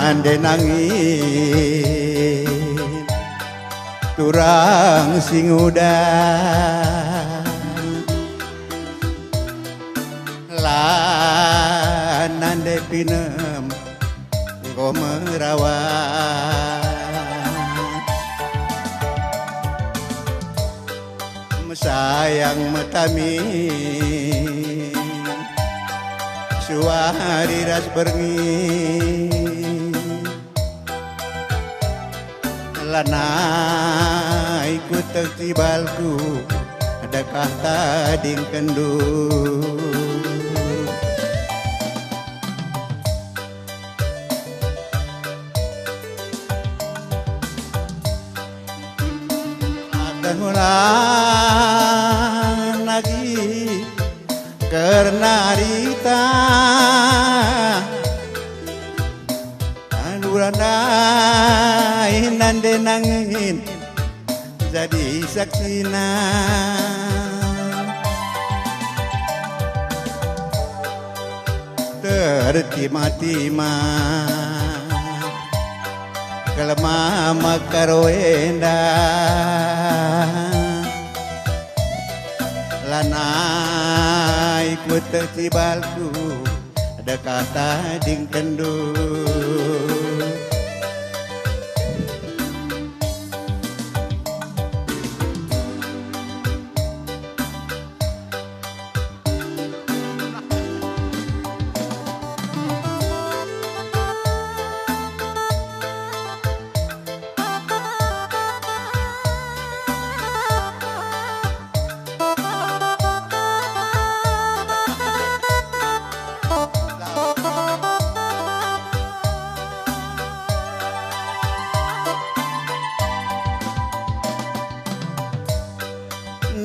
nande nangin turang sing udah lan nande pinem go merawat sayang metami suari ras berni lana ikut tertibalku adakah tading kendu akan ulang lagi karena rita anuranai nande nangin jadi saksina tertima-tima kelemah makarwenda lanai ku tertibalku ada kata ding kendu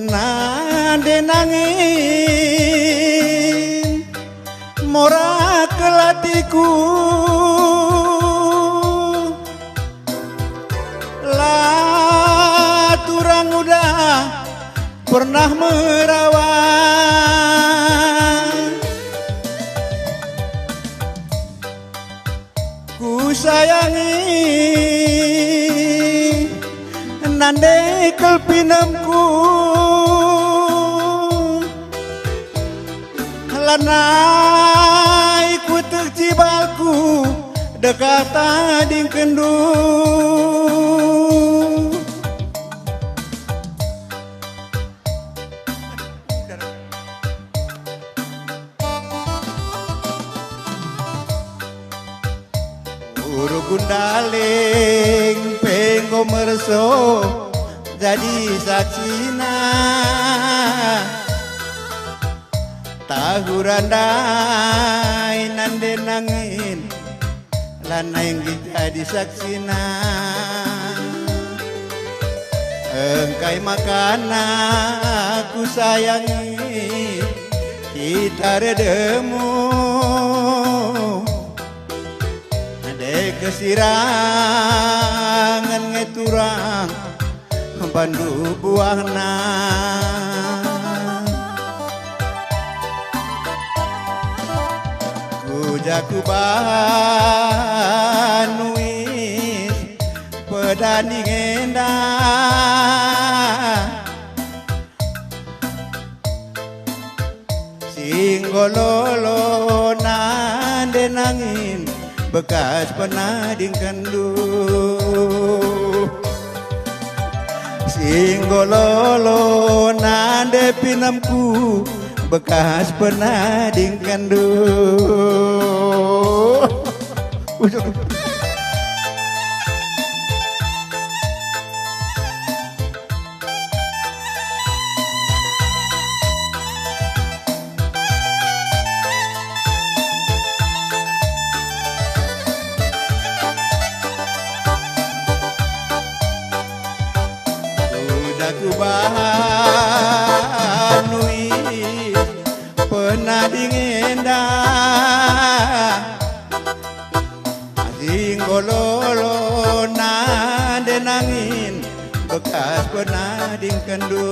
nande nangin morak kelatiku lah turang udah pernah merawat ku sayangi nande kelpinamku lanai ku tercibalku dekat tading kendu uru gundaling penggo merso jadi saksina tahurandai nande nangin lana yang jadi saksina engkai makana aku sayangi kita redemu ade kesirangan ngeturang bandu buahna jaku banuis pedani ngenda singgololo nande nangin bekas penading kendu singgololo nande pinamku bekas penading kendu udah ku bahanui penading endah singgololo nande nangin bekas penading kendu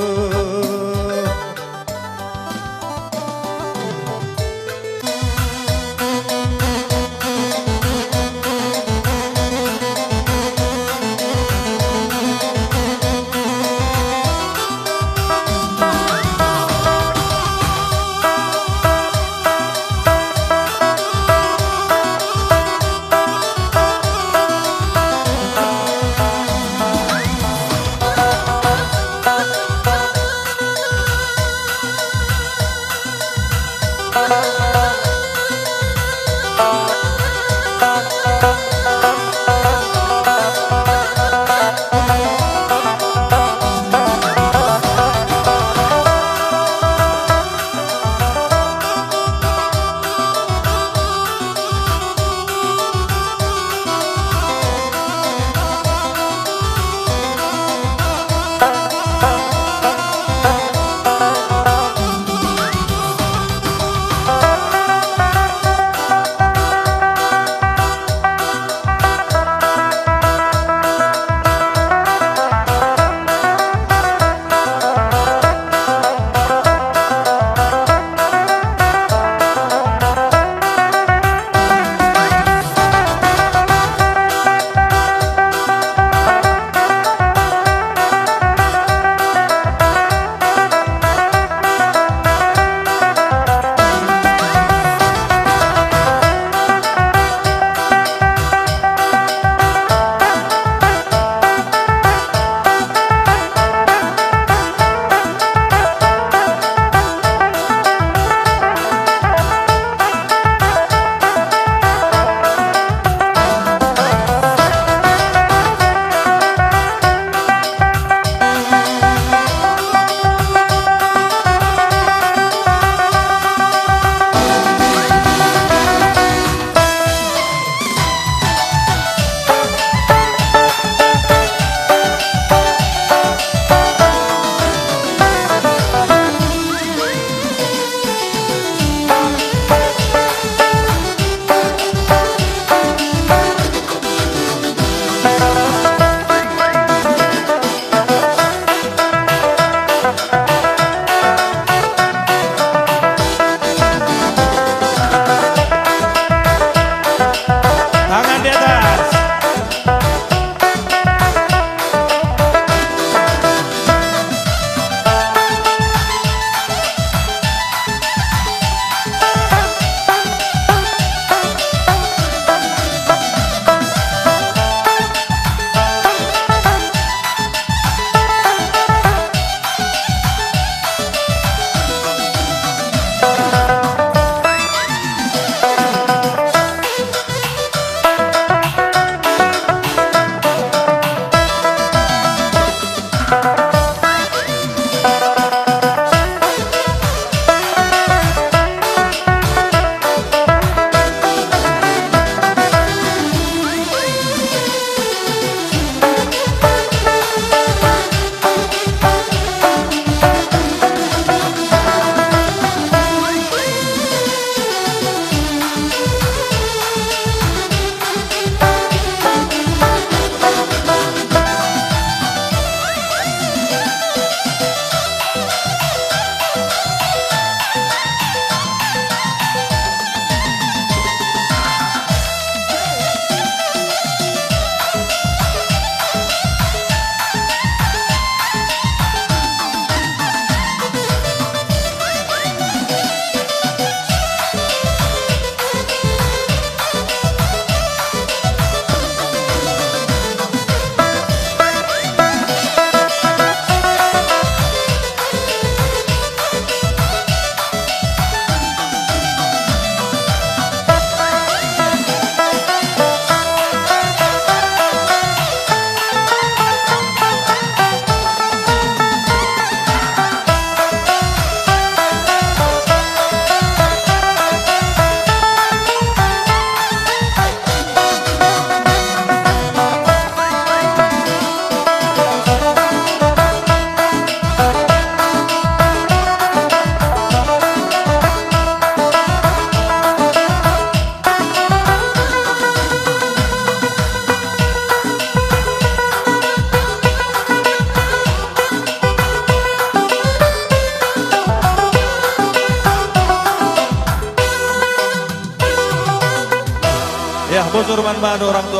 Bos Urban Bando orang tua